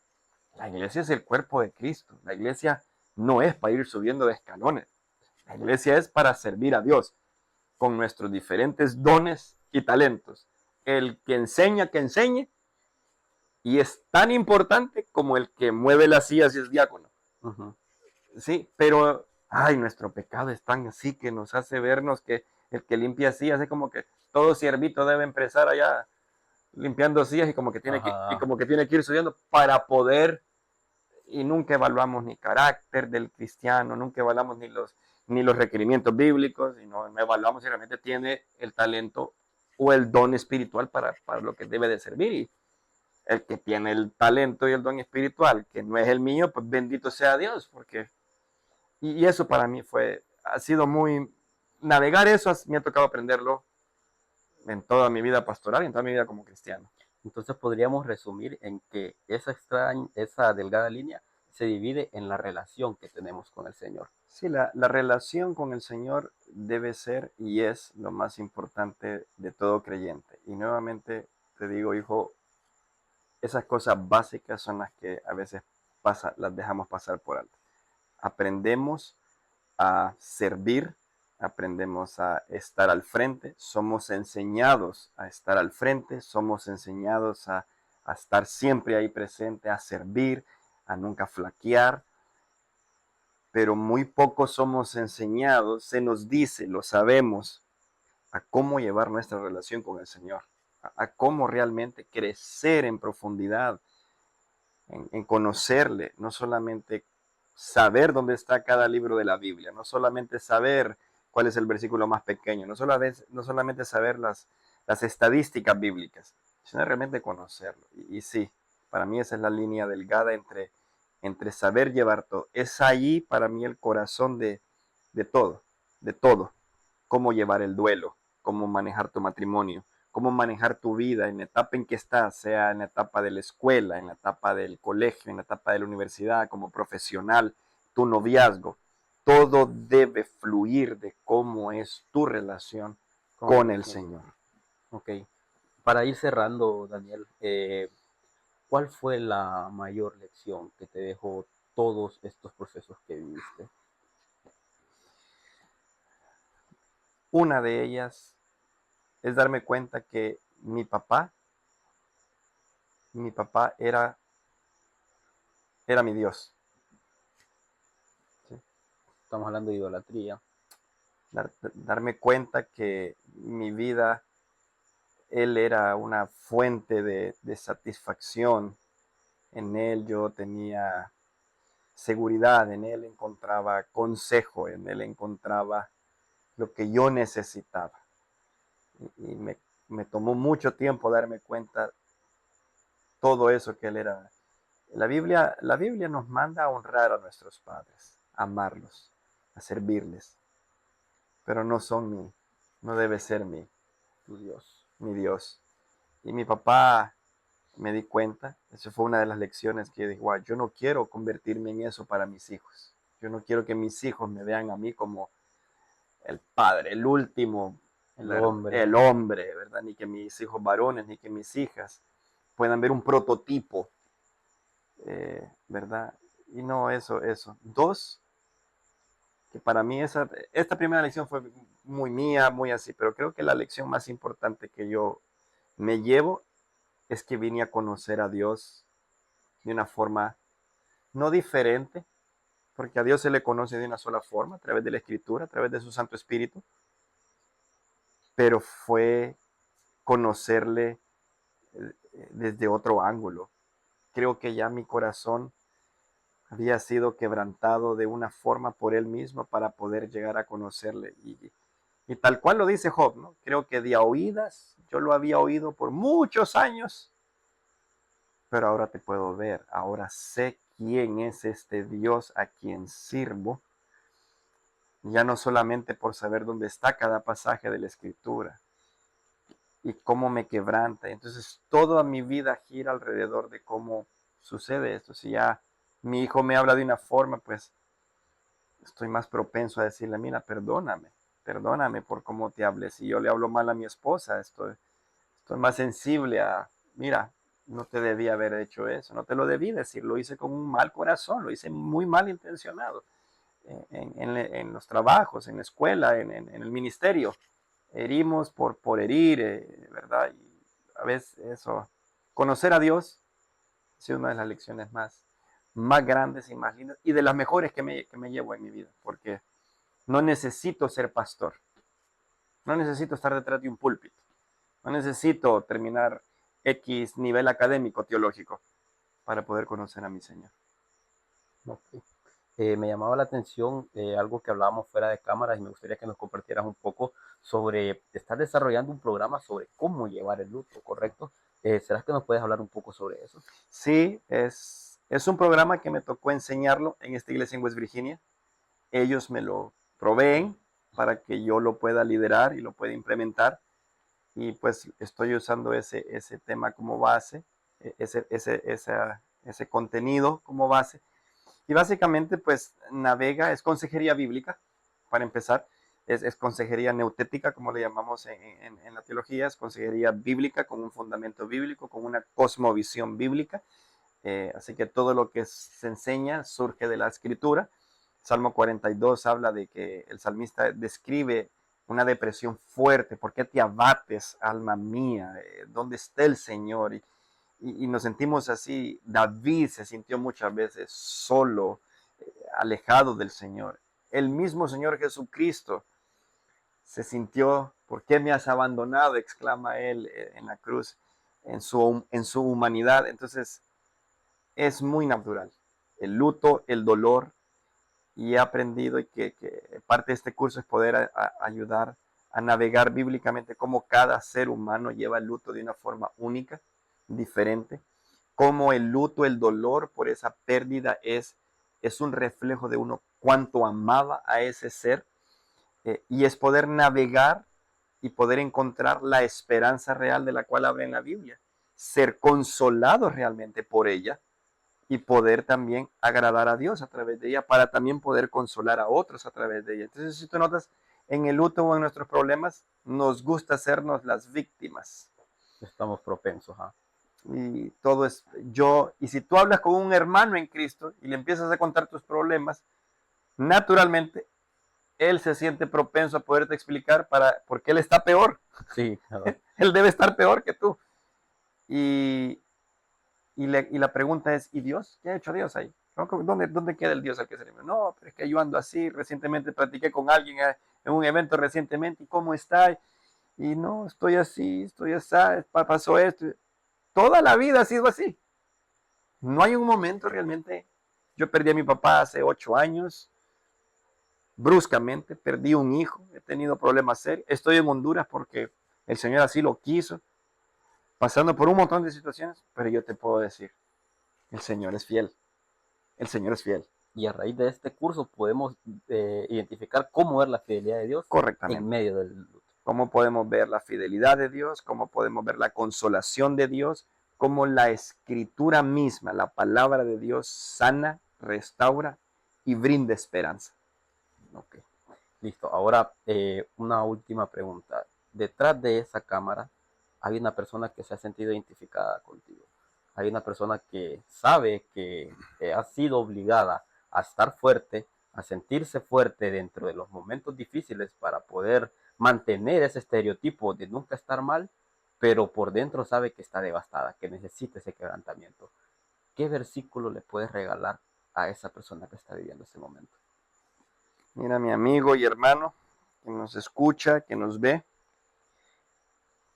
La iglesia es el cuerpo de Cristo. La iglesia no es para ir subiendo de escalones. La iglesia es para servir a Dios con nuestros diferentes dones y talentos. El que enseñe, y es tan importante como el que mueve las sillas y es diácono. Ujú. Sí, pero, nuestro pecado es tan así que nos hace vernos que el que limpia sillas es como que todo siervito debe empezar allá limpiando sillas y como que Ajá. tiene que ir subiendo para poder, y nunca evaluamos ni carácter del cristiano, nunca evaluamos ni los requerimientos bíblicos, y no evaluamos si realmente tiene el talento o el don espiritual para lo que debe de servir. Y el que tiene el talento y el don espiritual, que no es el mío, pues bendito sea Dios, porque y eso para mí ha sido navegar eso me ha tocado aprenderlo en toda mi vida pastoral y en toda mi vida como cristiano. Entonces podríamos resumir en que esa delgada línea se divide en la relación que tenemos con el Señor. Sí, la relación con el Señor debe ser y es lo más importante de todo creyente. Y nuevamente te digo, hijo, esas cosas básicas son las que a veces las dejamos pasar por alto. Aprendemos a servir, aprendemos a estar al frente, somos enseñados a estar al frente, somos enseñados a estar siempre ahí presente, a servir, a nunca flaquear, pero muy pocos somos enseñados, se nos dice, lo sabemos, a cómo llevar nuestra relación con el Señor, a cómo realmente crecer en profundidad, en conocerle, no solamente saber dónde está cada libro de la Biblia, no solamente saber cuál es el versículo más pequeño, no solamente saber las estadísticas bíblicas, sino realmente conocerlo. Y sí, para mí esa es la línea delgada entre saber llevar todo. Es ahí para mí el corazón de todo, de todo. Cómo llevar el duelo, cómo manejar tu matrimonio, cómo manejar tu vida en la etapa en que estás, sea en la etapa de la escuela, en la etapa del colegio, en la etapa de la universidad, como profesional, tu noviazgo. Todo debe fluir de cómo es tu relación con el Señor. Ok. Para ir cerrando, Daniel, ¿cuál fue la mayor lección que te dejó todos estos procesos que viviste? Una de ellas es darme cuenta que mi papá era mi Dios. ¿Sí? Estamos hablando de idolatría. Darme cuenta que mi vida, Él era una fuente de satisfacción. En Él yo tenía seguridad, en Él encontraba consejo, en Él encontraba lo que yo necesitaba. Y me tomó mucho tiempo darme cuenta todo eso que Él era. La Biblia nos manda a honrar a nuestros padres, a amarlos, a servirles, pero no debe ser Tu Dios. mi Dios. Y mi papá, me di cuenta, eso fue una de las lecciones que dije, wow, yo no quiero convertirme en eso para mis hijos. Yo no quiero que mis hijos me vean a mí como el padre, el último, El hombre. el hombre, ¿verdad? Ni que mis hijos varones, ni que mis hijas puedan ver un prototipo, ¿verdad? Y no eso. Dos, que para mí esta primera lección fue muy mía, muy así, pero creo que la lección más importante que yo me llevo es que vine a conocer a Dios de una forma no diferente, porque a Dios se le conoce de una sola forma, a través de la Escritura, a través de su Santo Espíritu, pero fue conocerle desde otro ángulo, creo que ya mi corazón había sido quebrantado de una forma por Él mismo para poder llegar a conocerle. Y tal cual lo dice Job, ¿no? Creo que de a oídas, yo lo había oído por muchos años, pero ahora te puedo ver, ahora sé quién es este Dios a quien sirvo, ya no solamente por saber dónde está cada pasaje de la Escritura y cómo me quebranta. Entonces, toda mi vida gira alrededor de cómo sucede esto. Si ya mi hijo me habla de una forma, pues estoy más propenso a decirle, mira, perdóname por cómo te hables. Si yo le hablo mal a mi esposa, estoy más sensible a, mira, no te debía haber hecho eso, no te lo debí decir, lo hice con un mal corazón, lo hice muy mal intencionado en los trabajos, en la escuela, en el ministerio. Herimos por herir, ¿verdad? Y a veces eso, conocer a Dios ha sido una de las lecciones más grandes y más lindas y de las mejores que me llevo en mi vida, porque no necesito ser pastor, no necesito estar detrás de un púlpito, no necesito terminar X nivel académico teológico para poder conocer a mi Señor. Ok. Me llamaba la atención algo que hablábamos fuera de cámaras y me gustaría que nos compartieras un poco sobre, estar desarrollando un programa sobre cómo llevar el luto, ¿correcto? ¿Será que nos puedes hablar un poco sobre eso? Sí, es un programa que me tocó enseñarlo en esta iglesia en West Virginia. Ellos me lo proveen para que yo lo pueda liderar y lo pueda implementar. Y pues estoy usando ese tema como base, ese contenido como base. Y básicamente pues navega, es consejería bíblica, para empezar. Es consejería neutética, como le llamamos en la teología, es consejería bíblica con un fundamento bíblico, con una cosmovisión bíblica. Así que todo lo que se enseña surge de la escritura. Salmo 42 habla de que el salmista describe una depresión fuerte. ¿Por qué te abates, alma mía? ¿Dónde está el Señor? Y nos sentimos así. David se sintió muchas veces solo, alejado del Señor. El mismo Señor Jesucristo se sintió, ¿por qué me has abandonado? Exclama él en la cruz, en su humanidad. Entonces, es muy natural. El luto, el dolor, y he aprendido que parte de este curso es poder ayudar a navegar bíblicamente cómo cada ser humano lleva el luto de una forma única, diferente, cómo el luto, el dolor por esa pérdida es un reflejo de uno cuánto amaba a ese ser, y es poder navegar y poder encontrar la esperanza real de la cual habla en la Biblia, ser consolado realmente por ella y poder también agradar a Dios a través de ella, para también poder consolar a otros a través de ella. Entonces, si tú notas, en el luto o en nuestros problemas, nos gusta hacernos las víctimas. Estamos propensos a... Y todo es yo. Y si tú hablas con un hermano en Cristo y le empiezas a contar tus problemas, naturalmente, él se siente propenso a poderte explicar porque él está peor. Sí, claro. Él debe estar peor que tú. Y, y la pregunta es, ¿y Dios? ¿Qué ha hecho Dios ahí? ¿Dónde queda el Dios al que se le... No, pero es que yo ando así, recientemente platiqué con alguien en un evento recientemente, ¿y cómo está? Y no, estoy así, pasó esto. Toda la vida ha sido así. No hay un momento realmente. Yo perdí a mi papá hace 8 años, bruscamente, perdí un hijo, he tenido problemas serios, estoy en Honduras porque el Señor así lo quiso, pasando por un montón de situaciones, pero yo te puedo decir, el Señor es fiel. El Señor es fiel. Y a raíz de este curso podemos identificar cómo ver la fidelidad de Dios en Correctamente. medio del luto. Cómo podemos ver la fidelidad de Dios, cómo podemos ver la consolación de Dios, cómo la escritura misma, la palabra de Dios, sana, restaura y brinda esperanza. Ok, listo. Ahora, una última pregunta. Detrás de esa cámara hay una persona que se ha sentido identificada contigo. Hay una persona que sabe que ha sido obligada a estar fuerte, a sentirse fuerte dentro de los momentos difíciles para poder mantener ese estereotipo de nunca estar mal, pero por dentro sabe que está devastada, que necesita ese quebrantamiento. ¿Qué versículo le puedes regalar a esa persona que está viviendo ese momento? Mira, mi amigo y hermano, que nos escucha, que nos ve,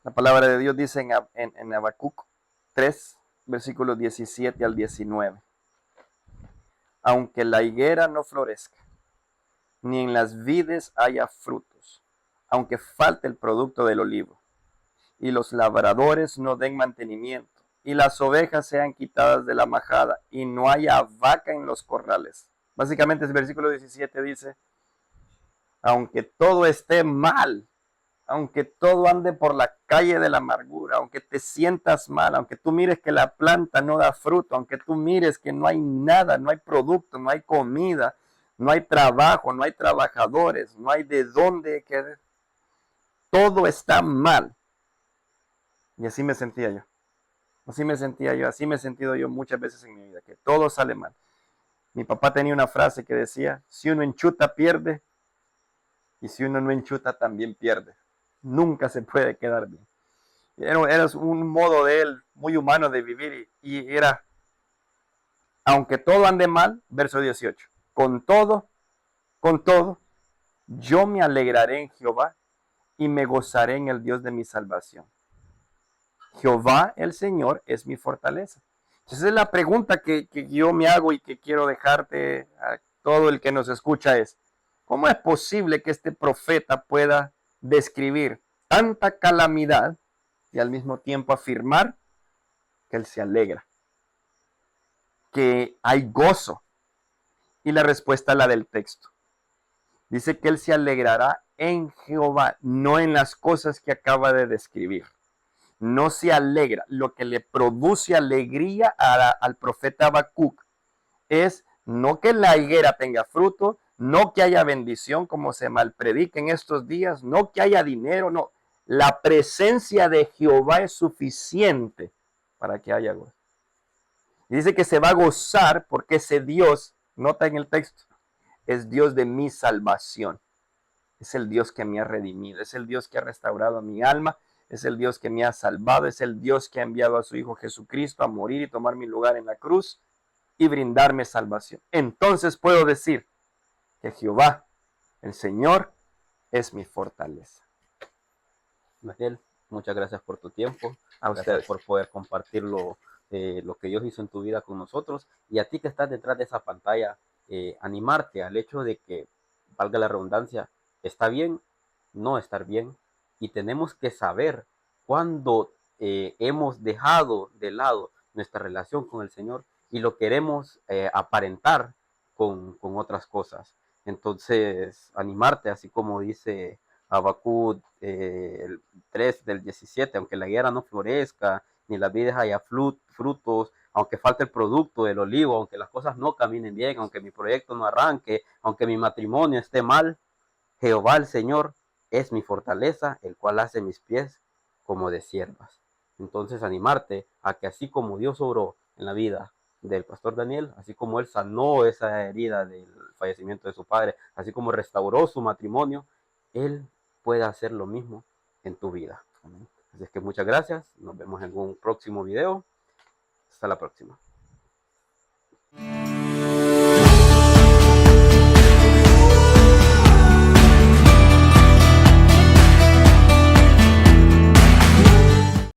la palabra de Dios dice en Habacuc 3, versículos 17 al 19. Aunque la higuera no florezca, ni en las vides haya frutos, aunque falte el producto del olivo, y los labradores no den mantenimiento, y las ovejas sean quitadas de la majada, y no haya vaca en los corrales. Básicamente el versículo 17 dice, aunque todo esté mal, aunque todo ande por la calle de la amargura, aunque te sientas mal, aunque tú mires que la planta no da fruto, aunque tú mires que no hay nada, no hay producto, no hay comida, no hay trabajo, no hay trabajadores, no hay de dónde querer, todo está mal. Y así me sentía yo. Así me sentía yo, así me he sentido yo muchas veces en mi vida, que todo sale mal. Mi papá tenía una frase que decía, si uno enchuta, pierde, y si uno no enchuta, también pierde. Nunca se puede quedar bien. Era un modo de él muy humano de vivir y era, aunque todo ande mal, verso 18, con todo, yo me alegraré en Jehová y me gozaré en el Dios de mi salvación. Jehová el Señor es mi fortaleza. Entonces la pregunta que yo me hago y que quiero dejarte a todo el que nos escucha es, ¿cómo es posible que este profeta pueda describir tanta calamidad y al mismo tiempo afirmar que él se alegra, que hay gozo? Y la respuesta es la del texto. Dice que él se alegrará en Jehová, no en las cosas que acaba de describir. No se alegra. Lo que le produce alegría al profeta Habacuc es no que la higuera tenga fruto, no que haya bendición como se malpredica en estos días, no que haya dinero, no. La presencia de Jehová es suficiente para que haya gozo. Y dice que se va a gozar porque ese Dios, nota en el texto, es Dios de mi salvación. Es el Dios que me ha redimido, es el Dios que ha restaurado mi alma, es el Dios que me ha salvado, es el Dios que ha enviado a su Hijo Jesucristo a morir y tomar mi lugar en la cruz y brindarme salvación. Entonces puedo decir que Jehová, el Señor, es mi fortaleza. Daniel, muchas gracias por tu tiempo, A gracias ustedes. por poder compartir lo que Dios hizo en tu vida con nosotros, y a ti que estás detrás de esa pantalla, animarte al hecho de que, valga la redundancia, está bien no estar bien, y tenemos que saber cuándo hemos dejado de lado nuestra relación con el Señor y lo queremos aparentar con otras cosas. Entonces, animarte, así como dice Habacuc el 3 del 17, aunque la higuera no florezca, ni las vides haya frutos, aunque falte el producto del olivo, aunque las cosas no caminen bien, aunque mi proyecto no arranque, aunque mi matrimonio esté mal, Jehová el Señor es mi fortaleza, el cual hace mis pies como de siervas. Entonces animarte a que así como Dios obró en la vida del pastor Daniel, así como él sanó esa herida del fallecimiento de su padre, así como restauró su matrimonio, él puede hacer lo mismo en tu vida. Así es que muchas gracias, nos vemos en un próximo video. Hasta la próxima.